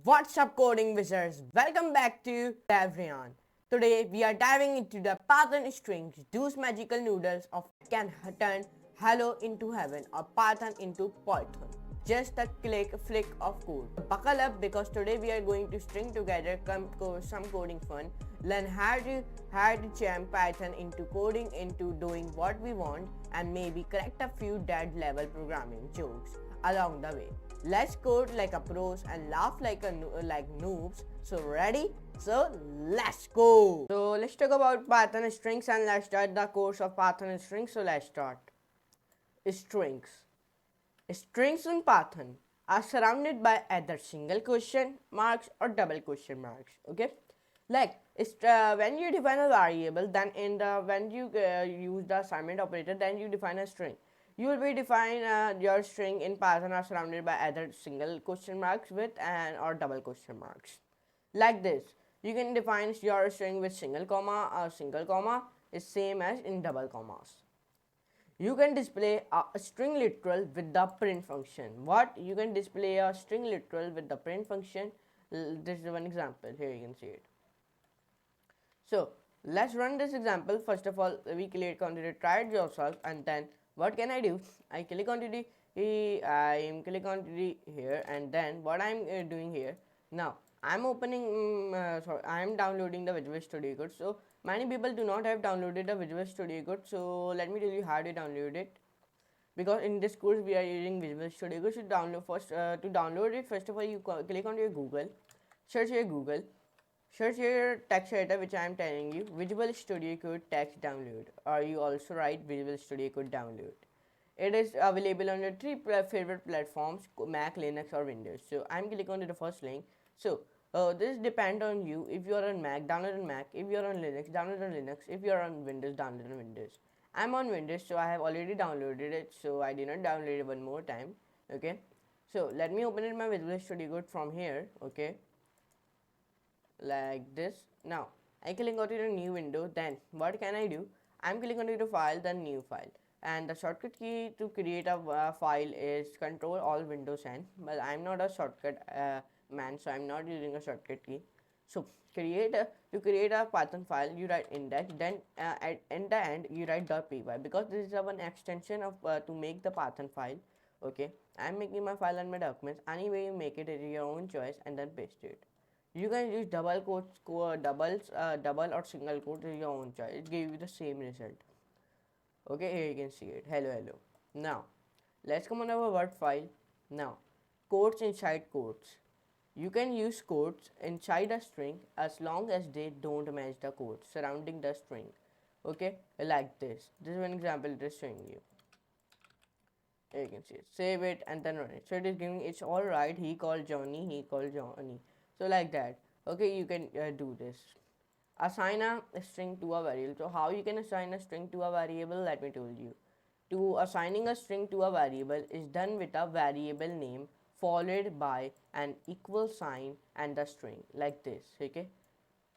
What's up, coding wizards? Welcome back to Rayyan. Today we are diving into the Python strings, those magical noodles of can turn hello into heaven or Python into Python. Just a flick of code. Buckle up because today we are going to string together some coding fun, learn how to jam Python into coding, into doing what we want, and maybe correct a few dead level programming jokes along the way. Let's code like a pros and laugh like noobs. So ready? So let's go. So let's talk about Python strings and let's start the course of Python strings. So let's start. Strings. Strings in Python are surrounded by either single question marks or double question marks. Okay, like when you define a variable, then when you use the assignment operator, then you define a string. You will be define your string in Python are surrounded by either single question marks with and or double question marks. Like this, you can define your string with single comma or single comma is same as in double commas. You can display a string literal with the print function. What? You can display a string literal with the print function. This is one example. Here you can see it. So let's run this example. First of all, we click on the try it yourself, and then what can I do? I click on the here, and then what I'm doing here now. I'm opening. I'm downloading the Visual Studio Code. So many people do not have downloaded the Visual Studio Code. So let me tell you how to download it. Because in this course we are using Visual Studio Code. So to download it, first of all you click on your Google, search your Google. Search your text editor, which I am telling you, Visual Studio Code text download, or you also write Visual Studio Code download. It is available on your three favorite platforms, Mac, Linux or Windows. So I'm clicking on the first link. So this depends on you. If you are on Mac, download on Mac. If you are on Linux, download on Linux. If you are on Windows, download on Windows. I'm on Windows, so I have already downloaded it. So I did not download it one more time. Okay. So let me open it my Visual Studio Code from here. Okay, like this. Now I click on to the new window. Then what can I do? I'm clicking on the file, then new file, and the shortcut key to create a file is Control Alt Windows N. But I'm not a shortcut man, so I'm not using a shortcut key. So to create a Python file, you write index. Then at the end you write .py because this is one extension of to make the Python file. Okay, I'm making my file and my documents. Anyway, you make it at your own choice and then paste it. You can use double quotes, double or single quotes is your own choice. It gives you the same result. Okay, here you can see it. Hello, hello. Now, let's come on our Word file. Now, quotes inside quotes. You can use quotes inside a string as long as they don't match the quotes surrounding the string. Okay, like this. This is one example it is showing you. Here you can see it. Save it and then run it. So it is giving it's alright. He called Johnny. He called Johnny. So like that. Okay, you can do this. Assign a string to a variable. So how you can assign a string to a variable? Let me tell you. To assigning a string to a variable is done with a variable name followed by an equal sign and the string like this. Okay.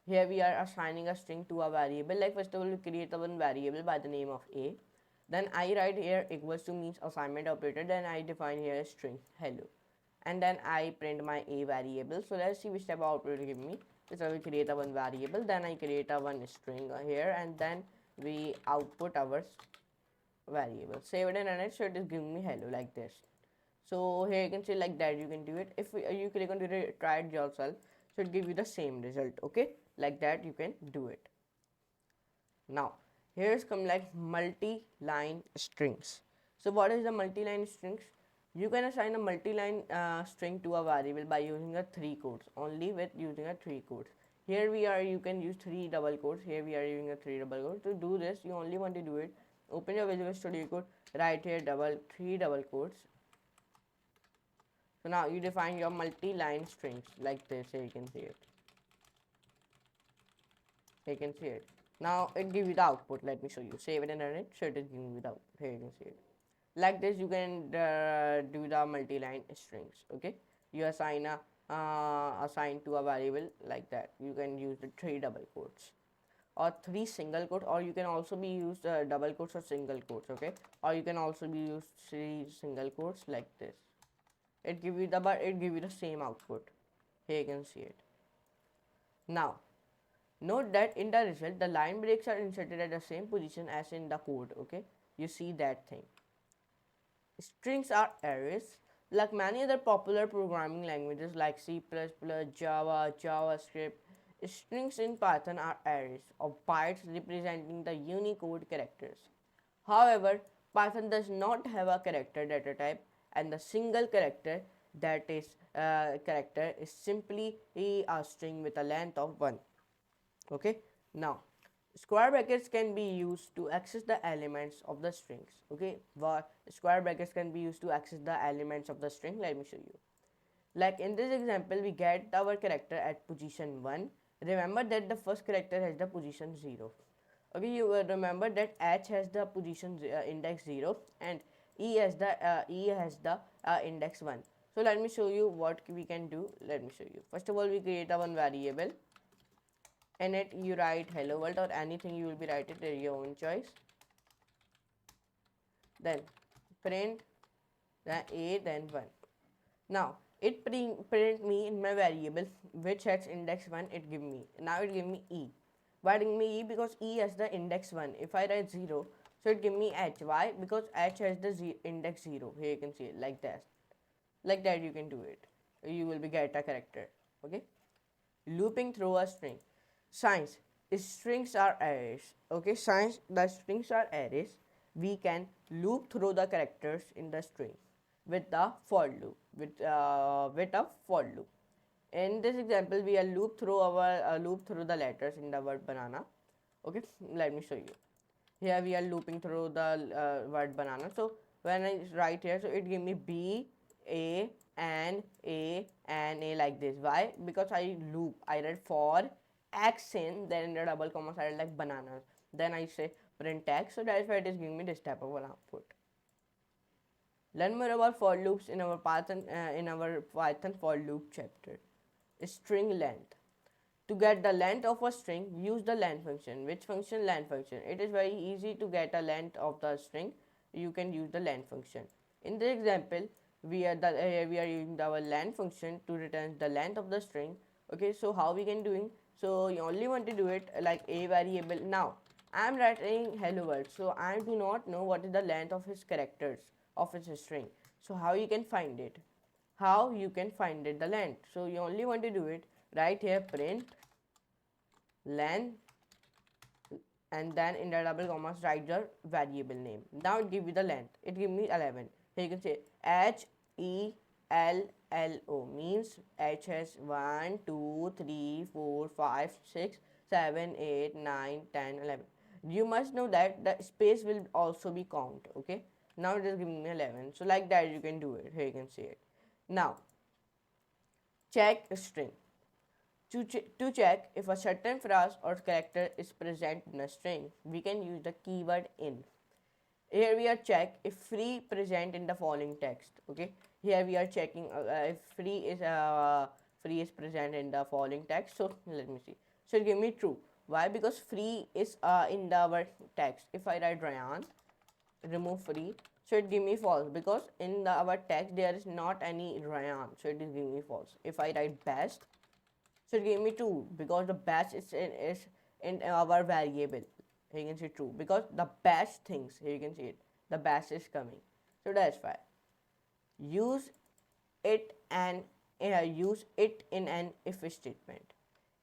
Here we are assigning a string to a variable. Like first of all, we create one variable by the name of a. Then I write here equals to means assignment operator. Then I define here a string hello. And then I print my a variable. So let's see which type of output it will give me. So I will create a one variable, then I create a one string here, and then we output our variable. Save it and run it. So it is giving me hello like this. So here you can see like that you can do it. If you click on the try it yourself, so it give you the same result. Okay, like that you can do it. Now here's come like multi-line strings. So what is the multi-line strings? You can assign a multi-line string to a variable by using a three quotes, only with using a three quotes. Here we are, you can use three double quotes. Here we are using a three double quotes. To do this, you only want to do it. Open your Visual Studio Code, write here three double quotes. So now you define your multi-line strings like this. Here you can see it. Here you can see it. Now it gives you the output. Let me show you. Save it and run it. So it is giving you the output. Here you can see it. Like this you can do the multi-line strings. Okay, you assign to a variable like that. You can use the three double quotes or three single quotes, or you can also be used double quotes or single quotes. Okay, or you can also be used three single quotes like this. It give you the same output. Here you can see it. Now note that in the result the line breaks are inserted at the same position as in the code. Okay, you see that thing. Strings are arrays. Like many other popular programming languages like C++, Java, JavaScript, strings in Python are arrays of bytes representing the Unicode characters. However, Python does not have a character data type, and the single character character is simply a string with a length of 1. Okay, now square brackets can be used to access the elements of the strings. Okay, what square brackets can be used to access the elements of the string, let me show you. Like in this example, we get our character at position 1. Remember that the first character has the position 0. Okay, you remember that H has the position index 0 and E has the index 1. So let me show you what we can do. Let me show you. First of all, we create a one variable. In it you write hello world or anything you will be writing at your own choice. Then print the a then 1. Now it print me in my variable which has index 1. It give me, now it give me e. Why it give me e? Because e has the index 1. If I write 0, so it give me h. Why? Because h has the index 0. Here you can see it like that. Like that you can do it. You will be get a character. Okay, looping through a string. Science, strings are arrays. Okay, science, the strings are arrays. We can loop through the characters in the string with the for loop, with a for loop. In this example, we are loop through the letters in the word banana. Okay, let me show you. Here we are looping through the word banana. So when I write here, so it give me B, A, and A, and A like this. Why? Because I loop. I read for x in, then in the double commas I read like bananas. Then I say print x. So that's why it is giving me this type of an output. Learn more about for loops in our Python for loop chapter. String length. To get the length of a string, use the length function. Which function? Length function. It is very easy to get a length of the string. You can use the length function. In this example, we are using our length function to return the length of the string. Okay, so how we can doing? So you only want to do it like a variable. Now I am writing hello world, so I do not know what is the length of his characters of his string. So how you can find it? How you can find it the length? So you only want to do it right here, print length, and then in the double commas write your variable name. Now it give you the length. It give me 11. Here you can say HELLO means H has 1, 2, 3, 4, 5, 6, 7, 8, 9, 10, 11. You must know that the space will also be count. Okay, now it is giving me 11. So like that you can do it. Here you can see it. Now check string. To check if a certain phrase or character is present in a string, we can use the keyword in. Here we are check if free present in the following text. Okay, here we are checking if free is present in the following text. So let me see. So it give me true. Why? Because free is in our text. If I write Rayyan, remove free, so it give me false because in our text there is not any Rayyan, so it is giving me false. If I write best, so it gave me true because the best is in our variable. Here you can see true because the best things, here you can see it, the best is coming. So that's why use it in an if statement.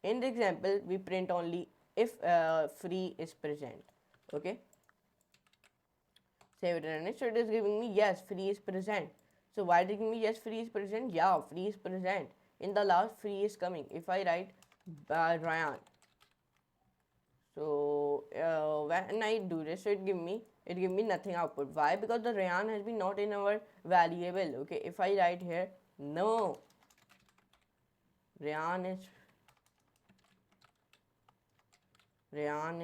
In the example, we print only if free is present. Okay, save it and run it. So it is giving me yes, free is present. So why did it give me yes, free is present? Yeah, free is present. In the last, free is coming. If I write Rayyan, so when I do this, so it give me nothing output. Why? Because the Rayyan has been not in our variable. Okay, if I write here no, Rayyan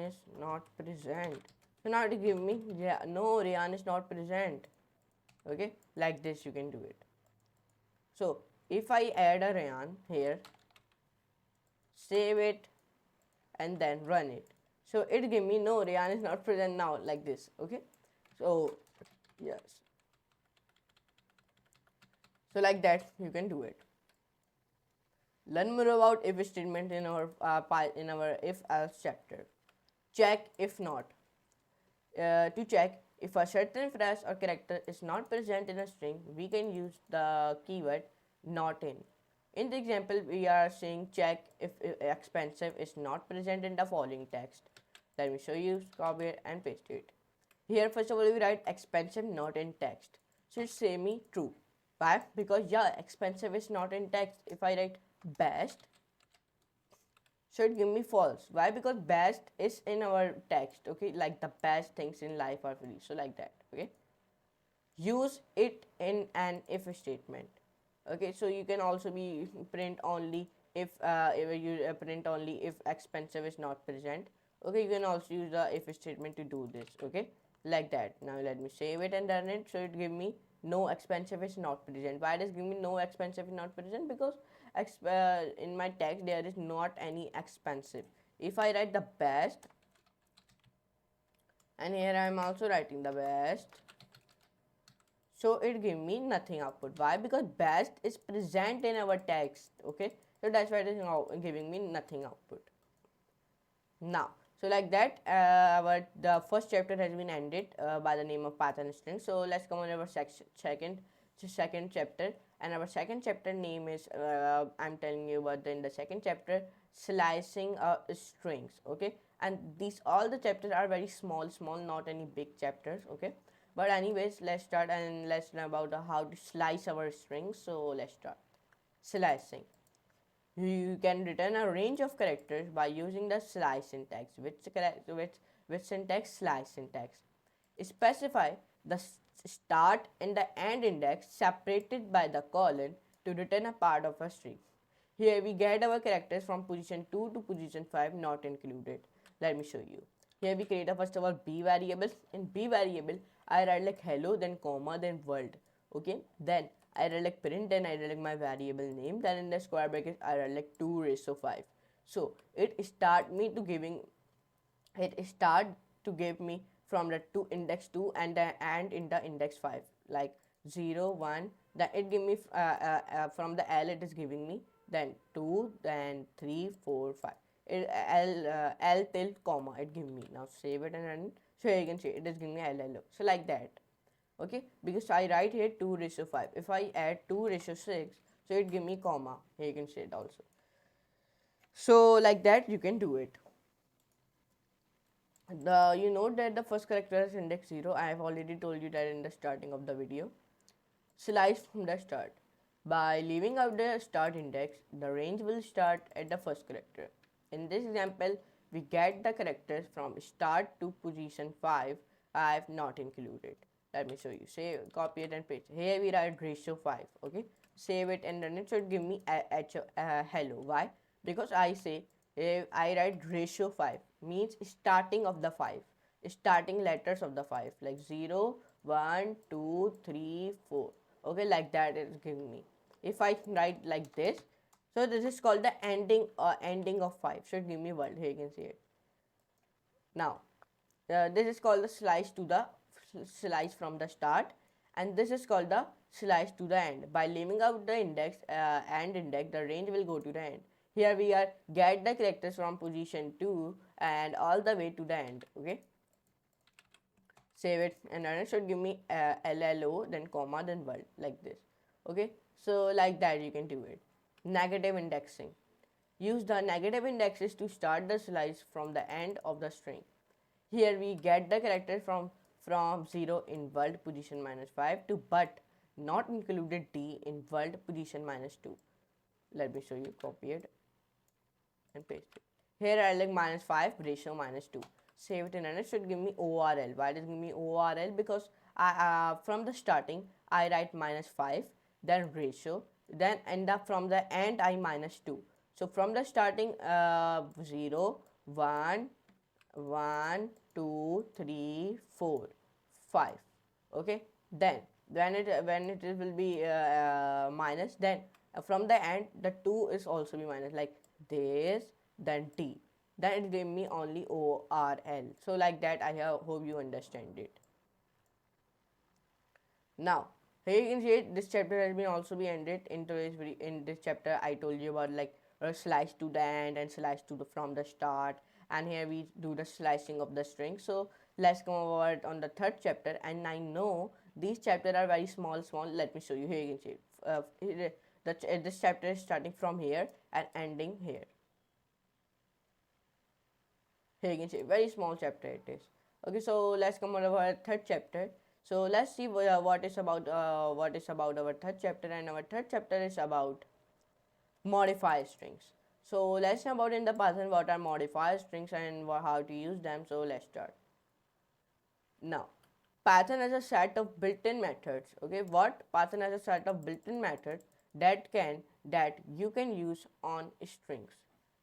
is not present. So now it give me no, Rayyan is not present. Okay, like this you can do it. So if I add a Rayyan here, save it and then run it, so it give me no, Rayyan is not present now, like this. Okay, so yes, so like that you can do it. Learn more about if statement in our in our if else chapter. Check if not. To check if a certain phrase or character is not present in a string, we can use the keyword not in. In the example, we are saying check if expensive is not present in the following text. Let me show you, copy it and paste it. Here, first of all, we write expensive not in text. So it say me true. Why? Because yeah, expensive is not in text. If I write best, so it give me false. Why? Because best is in our text. Okay, like the best things in life are free. So like that. Okay. Use it in an if statement. Okay, so you can also be print only if you print only if expensive is not present. Okay, you can also use the if statement to do this. Okay, like that. Now let me save it and run it. So it give me no expensive is not present. Why does give me no expensive is not present? Because in my text there is not any expensive. If I write the best, and here I am also writing the best, so it give me nothing output. Why? Because best is present in our text. Okay, so that's why it is giving me nothing output. Now, so like that, the first chapter has been ended by the name of Python string. So let's come on our second chapter, and our second chapter name is I'm telling you about in the second chapter, slicing strings. Okay, and these all the chapters are very small, not any big chapters. Okay, but anyways, let's start and let's learn about how to slice our strings. So let's start slicing. You can return a range of characters by using the slice syntax. Which syntax? Slice syntax. Specify the start and the end index separated by the colon to return a part of a string. Here we get our characters from position 2 to position 5 not included. Let me show you. Here we create a first of all b variable. In b variable, I write like hello, then comma, then world. Okay, then I write like print, then I write like my variable name, then in the square bracket I write like 2 raised to 5. So it start to give me from the 2 index 2 and in the index 5 like 0 1, then it give me from the L it is giving me, then 2, then 3 4 5, L till comma it give me. Now save it and run it. So you can see it is giving me L. So like that. Okay, because I write here 2 raised to 5. If I add 2 raised to 6, so it give me comma. Here you can see it also. So like that you can do it. You note that the first character is index 0. I have already told you that in the starting of the video. Slice from the start. By leaving out the start index, the range will start at the first character. In this example, we get the characters from start to position 5. I have not included. Let me show you. Save, copy it and paste. Here we write ratio 5. Okay, save it and run it. So it give me hello. Why? Because I say I write ratio 5 means starting of the 5, starting letters of the 5 like 0 1 2 3 4. Okay, like that it is giving me. If I write like this, so this is called the ending of 5. So it give me world. Here you can see it. Now this is called the slice from the start, and this is called the slice to the end. By leaving out the index and index, the range will go to the end. Here we are get the characters from position 2 and all the way to the end. Okay, save it and run it. Should give me LLO, then comma, then world, like this. Okay, so like that you can do it. Negative indexing. Use the negative indexes to start the slice from the end of the string. Here we get the character from 0 in world position -5 to but not included D in world position -2. Let me show you. Copy it and paste it. Here I like -5 ratio -2. Save it and it should give me ORL. Why does it give me ORL? Because I from the starting I write -5, then ratio, then end up from the end I -2. So from the starting 0 1 1 2 3 4 5. Okay, then when it will be minus, then from the end the 2 is also be minus, like this, then T, then it gave me only ORL. So like that I hope you understand it. Now Here you can see it, this chapter has been also be ended. In this chapter I told you about like a slice to the end and slice to the from the start, and here we do the slicing of the string. So let's come over on the third chapter, and I know these chapters are very small. Let me show you. Here you can see it. This chapter is starting from here and ending here. Here you can see very small chapter it is. Okay, so let's come on our third chapter. So let's see what is about our third chapter, and our third chapter is about modify strings. So let's know about in the Python what are modifier strings and how to use them. So let's start. Now, Python has a set of built-in methods. Okay, what Python has a set of built-in methods that you can use on strings,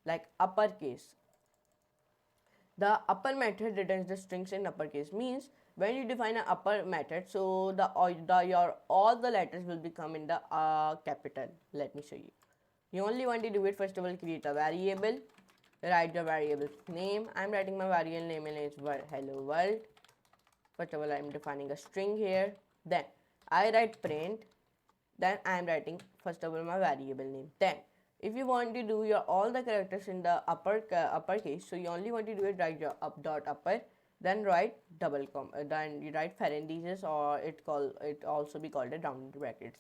like uppercase. The upper method returns the strings in uppercase. Means when you define an upper method, so your all the letters will become in the capital. Let me show you. You only want to do it. First of all, create a variable. Write the variable's name. I'm writing my variable name and it's hello world. First of all, I'm defining a string here. Then I write print. Then I'm writing first of all my variable name. Then if you want to do your all the characters in the uppercase, so you only want to do it, write your up dot upper, then write double comma, then you write parentheses, or it also be called a rounded brackets.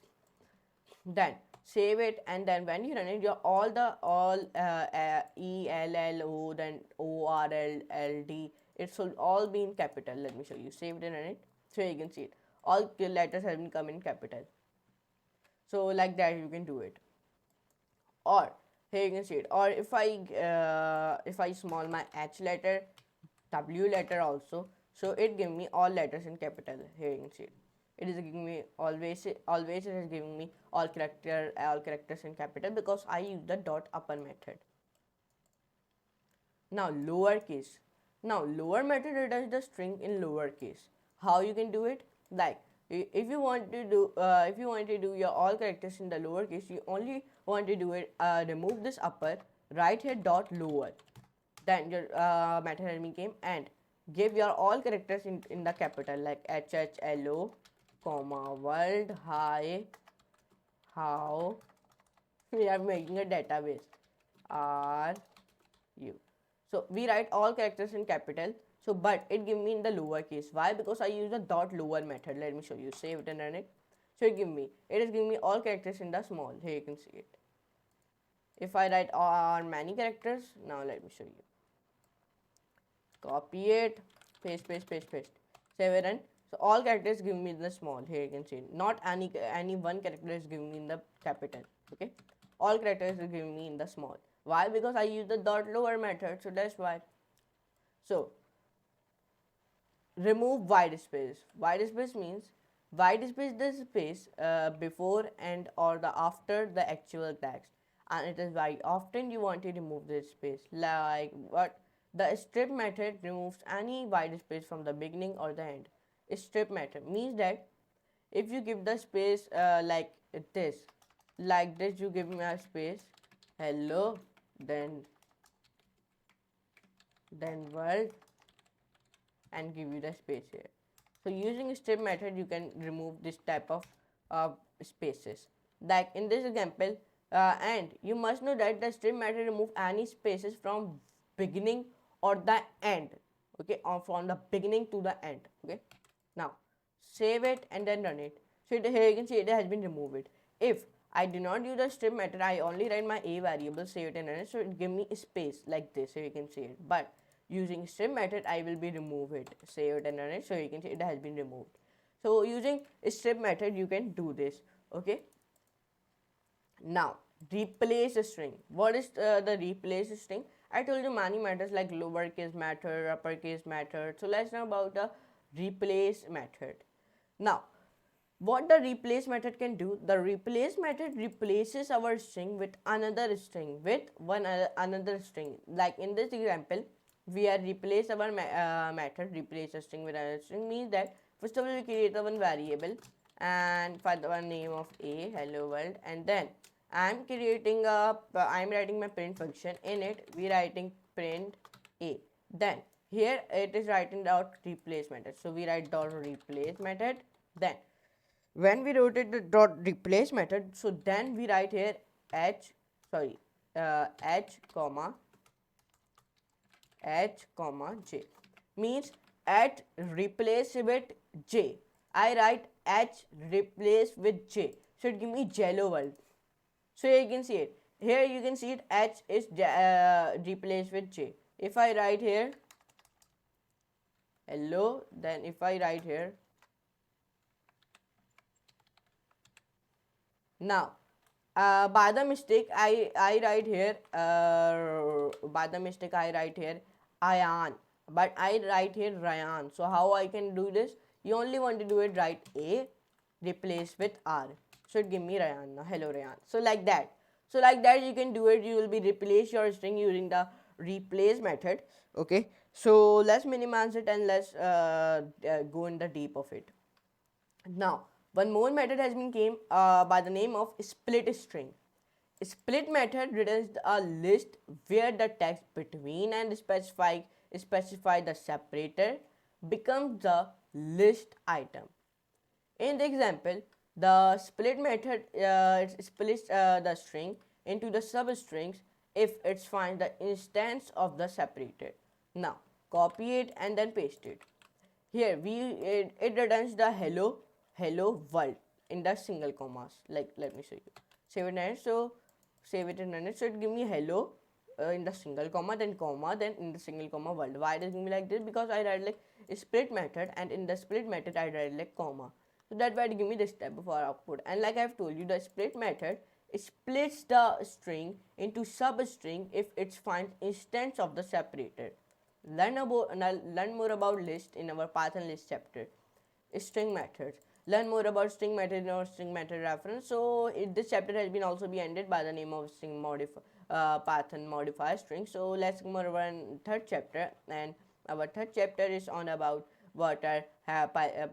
Then save it, and then when you run it, your all E L L O, then O R L L D, it should all be in capital. Let me show you. Save it and run it, so you can see it. All letters have been come in capital. So like that you can do it. Or here you can see it. Or if I small my H letter, W letter also, so it give me all letters in capital. Here you can see it. It is giving me always it is giving me all characters in capital because I use the dot upper method. Now lowercase. Now lower method returns the string in lowercase. How you can do it? Like if you want to do your all characters in the lowercase, you only want to do it. Remove this upper, write here dot lower. Then your method became and give your all characters in the capital, like HHLO, comma world, hi, how. We are making a database. Are you? So we write all characters in capital. So but it give me in the lower case. Why? Because I use the dot lower method. Let me show you. Save it and run it. So it is giving me all characters in the small. Here you can see it. If I write many characters, now let me show you. Copy it, paste. Save it and so all characters give me in the small. Here you can see it. Not any one character is giving me in the capital. Okay, all characters are giving me in the small. Why? Because I use the dot lower method, so that's why. So remove white space. White space means white space the space before and or the after the actual text, and it is why often you want to remove this space. Like what the strip method removes any white space from the beginning or the end. Strip method means that if you give the space like this, you give me a space, hello, then world, and give you the space here. So using strip method you can remove this type of spaces. Like in this example, and you must know that the strip method remove any spaces from beginning or the end. Okay, or from the beginning to the end. Okay, now save it and then run it. So here you can see it has been removed. If I do not use the strip method, I only write my a variable, save it and run it, so it give me a space like this, so you can see it. But using strip method, I will be remove it, save it and run it, so you can see it has been removed. So using strip method you can do this. Okay, now replace a string. What is the replace string? I told you many methods like lowercase method, uppercase method. So let's know about the replace method. Now what the replace method can do, the replace method replaces our string with another string, with another string. Like in this example, we are replace our method replace a string with another string, means that first of all we create one variable and for the name of a hello world, and then I'm writing my print function. In it we writing print a, then here it is writing dot replace method, so we write dot replace method. Then When we rotate the dot replace method, so then we write here h, sorry, h comma j, means at replace with j. I write h replace with j, so it give me jello world. So here you can see it. Here you can see it, h is replaced with j. If I write here hello, then if I write here now, by the mistake I write here by the mistake I write here Ayan, but I write here Rayyan. So how I can do this? You only want to do it, write a replace with r, so it give me Rayyan. Now hello Rayyan. So like that, you can do it. You will be replace your string using the replace method. Okay, so let's minimize it and let's go in the deep of it. Now, one more method has been came by the name of split string. Split method returns a list where the text between and specify the separator becomes the list item. In the example, the split method it splits the string into the substrings if it finds the instance of the separator. Now, copy it and then paste it. Here it returns the hello world in the single commas. Like, let me show you. Save it and so save it in minutes. So it give me hello in the single comma, then in the single comma world. Why does it give me like this? Because I write like a split method, and in the split method I write like comma. So that's why it give me this type of output. And like I've told you, the split method splits the string into substring if it finds instance of the separator. Learn more about list in our Python list chapter. String methods. Learn more about string method in our string method reference. So this chapter has been also be ended by the name of string Python modify string. So let's go more over third chapter, and our third chapter is on about what are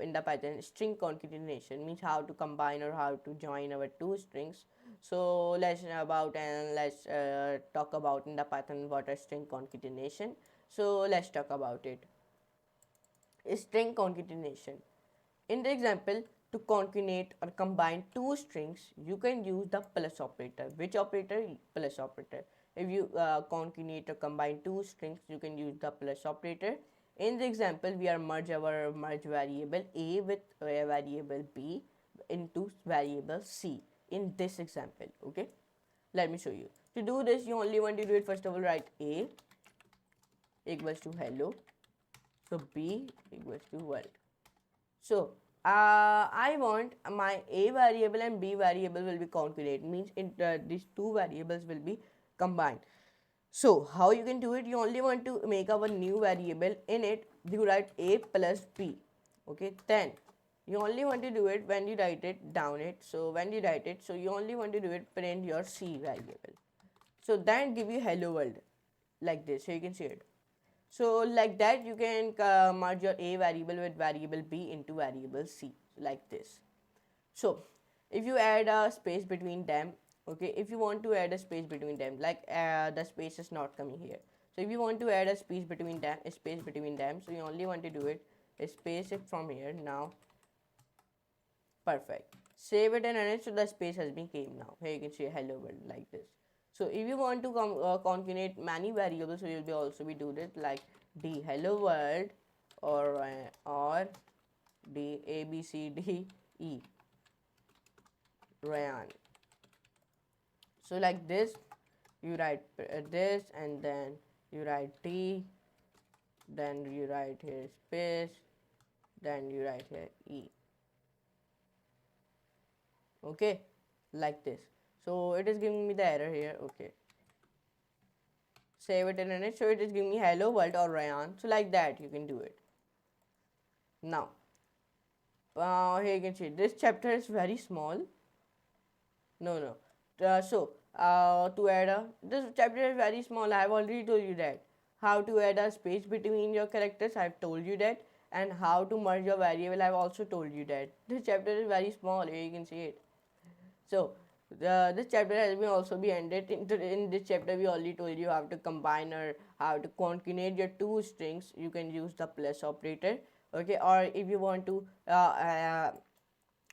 in the Python string concatenation, means how to combine or how to join our two strings. So let's talk about in the Python what are string concatenation. So let's talk about it. String concatenation. In the example, to concatenate or combine two strings, you can use the plus operator. Which operator? Plus operator. If you concatenate or combine two strings, you can use the plus operator. In the example, we are merge variable a with variable b into variable c in this example. Okay, let me show you. To do this, you only want to do it. First of all, write a equals to hello, so b equals to world. So I want my a variable and b variable will be concatenated, means these two variables will be combined. So how you can do it? You only want to make our new variable. In it you write a plus b. Okay, then you only want to do it when you write it down it. So when you write it, so you only want to do it, print your c variable. So then give you hello world like this. So you can see it. So like that you can merge your a variable with variable b into variable c like this. So if you add a space between them, okay, if you want to add a space between them, like the space is not coming here. So if you want to add a space between them, so you only want to do it, space it from here. Now perfect, save it and run it. So the space has been came. Now here you can see hello world like this. So if you want to concatenate many variables, so you'll be also be do this like d hello world or d a b c d e Rayyan. So like this, you write this, and then you write d, then you write here space, then you write here e. Okay, like this. So it is giving me the error here. Okay, save it and run it. So it is giving me hello world or Rayyan. So like that you can do it. Now here you can see this chapter is very small. No. To add this chapter is very small. I have already told you that. How to add a space between your characters, I have told you that. And how to merge your variable, I have also told you that. This chapter is very small. Here you can see it. So this chapter has been also be ended. In this chapter, we already told you how to combine or how to concatenate your two strings. You can use the plus operator. Okay, or if you want to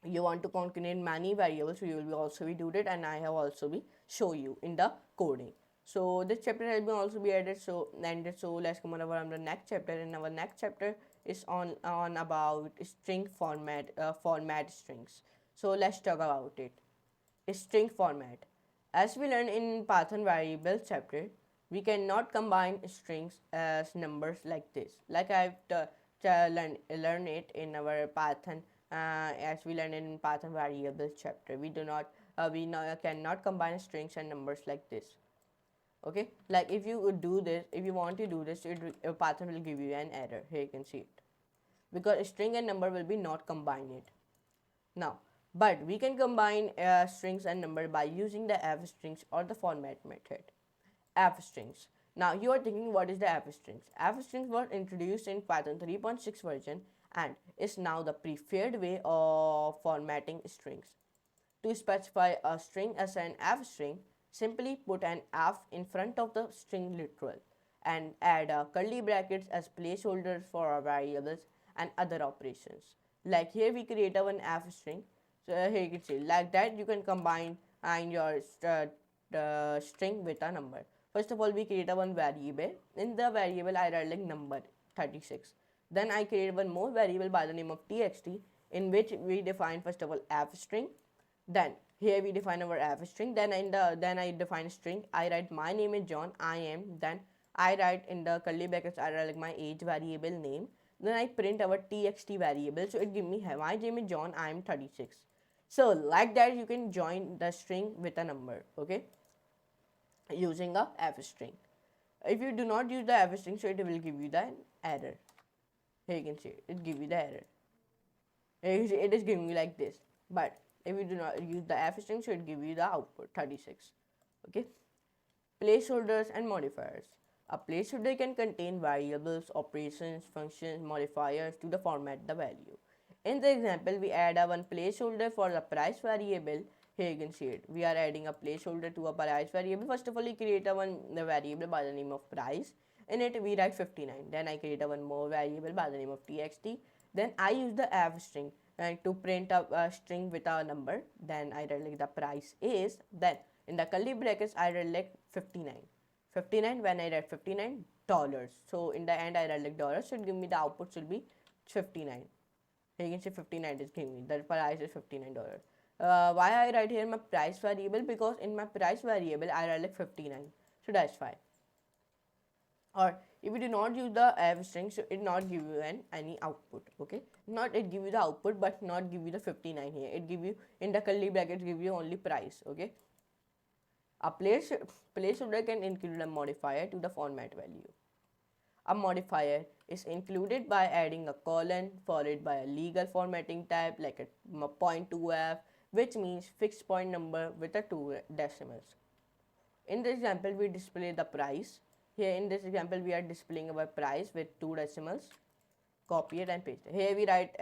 you want to concatenate many variables, so you will also be do that, and I have also be show you in the coding. So this chapter has been also be added, so ended. So let's come on over the next chapter. And our next chapter is on about string format, format strings. So let's talk about it. String format. As we learned in Python variables chapter, we cannot combine strings as numbers like this. Like I've learned it in our Python, as we learned in Python variables chapter. We do not, cannot combine strings and numbers like this. Okay, like if you would do this, if you want to do this, Python will give you an error. Here you can see it, because string and number will be not combined. Now, but we can combine strings and number by using the f strings or the format method. F strings. Now you are thinking, what is the f strings? F strings were introduced in Python 3.6 version and is now the preferred way of formatting strings. To specify a string as an f string, simply put an f in front of the string literal and add curly brackets as placeholders for our variables and other operations. Like here we create a one f string. So here you can see like that you can combine and your string with a number. First of all, we create a one variable. In the variable I write like number 36. Then I create one more variable by the name of txt, in which we define first of all f string. Then here we define our f string. Then I define string. I write my name is John. I am. Then I write in the curly brackets I write like my age variable name. Then I print our txt variable. So it give me my name is John. I am 36. So like that you can join the string with a number. Okay, using a f string. If you do not use the f string, so it will give you the error. Here you can see it give you the error. It is giving you like this. But if you do not use the f string, so it give you the output 36. Okay. Placeholders and modifiers. A placeholder can contain variables, operations, functions, modifiers to the format the value. In the example, we add a one placeholder for the price variable. Here you can see it. We are adding a placeholder to a price variable. First of all, we create a one variable by the name of price. In it, we write 59. Then I create a one more variable by the name of txt. Then I use the f string to print a string with a number. Then I write like the price is. Then in the curly brackets, I write like 59. 59 when I write $59. So in the end, I write like dollars. So it give me the output should be 59. Here you can see 59 is giving me the price is $59. Why I write here my price variable? Because in my price variable I write like 59. So that's fine. Or if you do not use the f string, so it not give you any output. Okay, not it give you the output but not give you the 59 here. It give you in the curly brackets give you only price. Okay. A placeholder can include a modifier to the format value. A modifier is included by adding a colon followed by a legal formatting type like a .2f, which means fixed point number with a 2 decimals. In this example, we display the price. Here in this example, we are displaying our price with 2 decimals. Copy it and paste it. Here we write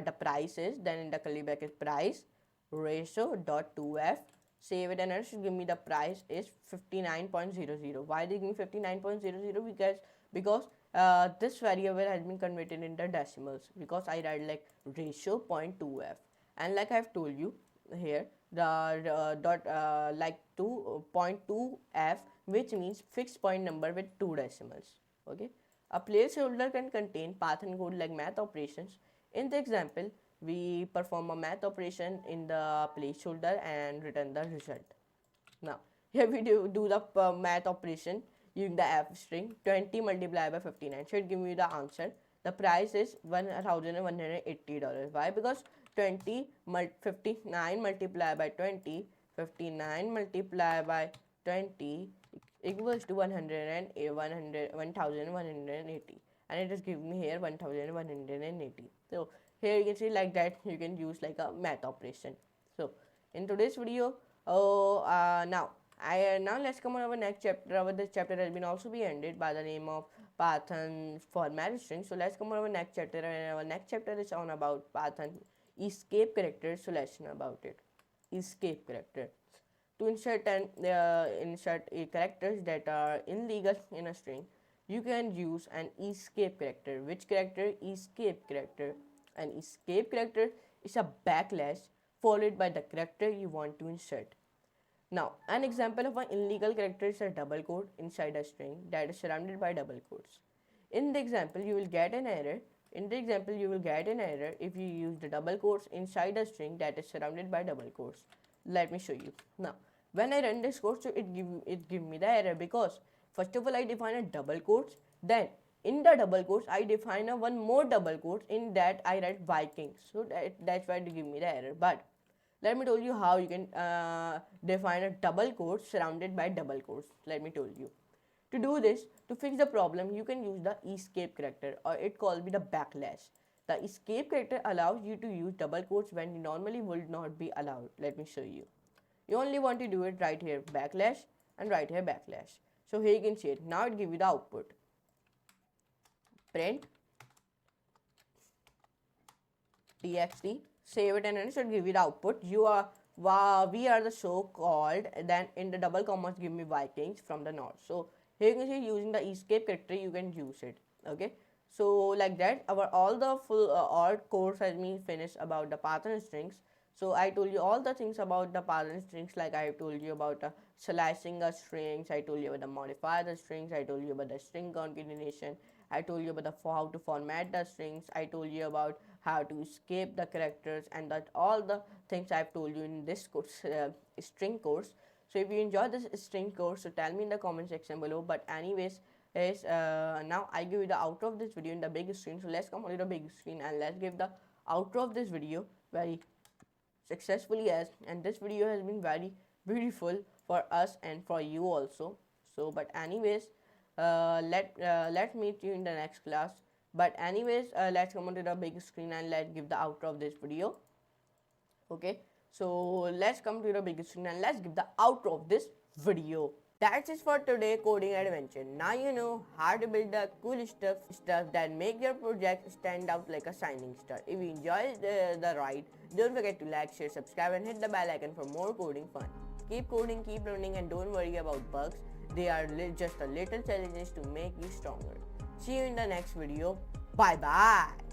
the price is, then in the curly bracket price ratio dot 2f. Save it and it should give me the price is 59.00. Why they give me 59.00? Because this variable has been converted into decimals, because I write like ratio 0.2f, and like I have told you here the dot like 2.2f, which means fixed point number with 2 decimals. Okay, a placeholder can contain Python code like math operations. In the example, we perform a math operation in the placeholder and return the result. Now here we do the math operation using the f string 20 multiplied by 59. So it give me the answer. The price is $1,180. Why? Because 59 multiplied by 20, 59 multiplied by 20 equals to 1,180, and it is giving me here 1,180. So here you can see like that you can use like a math operation. So in today's video, now let's come on our next chapter. This chapter has been also be ended by the name of Python format string. So let's come on our next chapter, and our next chapter is on about Python escape characters. So let's know about it. Escape character. To insert characters that are illegal in a string, you can use an escape character. Which character? Escape character. An escape character is a backslash followed by the character you want to insert. Now, an example of an illegal character is a double quote inside a string that is surrounded by double quotes. In the example, you will get an error. If you use the double quotes inside a string that is surrounded by double quotes. Let me show you. Now, when I run this code, so it give me the error because first of all I define a double quotes, then in the double quotes I define a one more double quotes, in that I write Vikings. So that's why it give me the error. But let me tell you how you can define a double quote surrounded by double quotes. Let me tell you. To do this, to fix the problem, you can use the escape character, or it called be the backslash. The escape character allows you to use double quotes when you normally would not be allowed. Let me show you. You only want to do it right here backslash and right here backslash. So here you can see it. Now it gives you the output. Print txt, save it, and it should give you the output. We are the so called, then in the double commas give me Vikings from the north. So here you can see using the escape character you can use it. Okay, so like that our all the full all course has been finished about the pattern strings. So I told you all the things about the pattern strings, like I told you about slicing the strings, I told you about the modify the strings, I told you about the string concatenation, I told you about the how to format the strings, I told you about how to escape the characters, and that all the things I've told you in this course, string course. So if you enjoyed this string course, so tell me in the comment section below. But anyways, now I give you the outro of this video in the big screen. So let's come on to the big screen and let's give the outro of this video very successfully, and this video has been very beautiful for us and for you also. So but anyways, let's meet you in the next class. But anyways, let's come on to the big screen and let's give the outro of this video. Okay, so let's come to the big screen and let's give the outro of this video. That's it for today coding adventure. Now you know how to build the cool stuff that make your project stand out like a shining star. If you enjoyed the ride, don't forget to like, share, subscribe, and hit the bell icon for more coding fun. Keep coding, keep learning, and don't worry about bugs. They are just a little challenges to make you stronger. See you in the next video. Bye bye.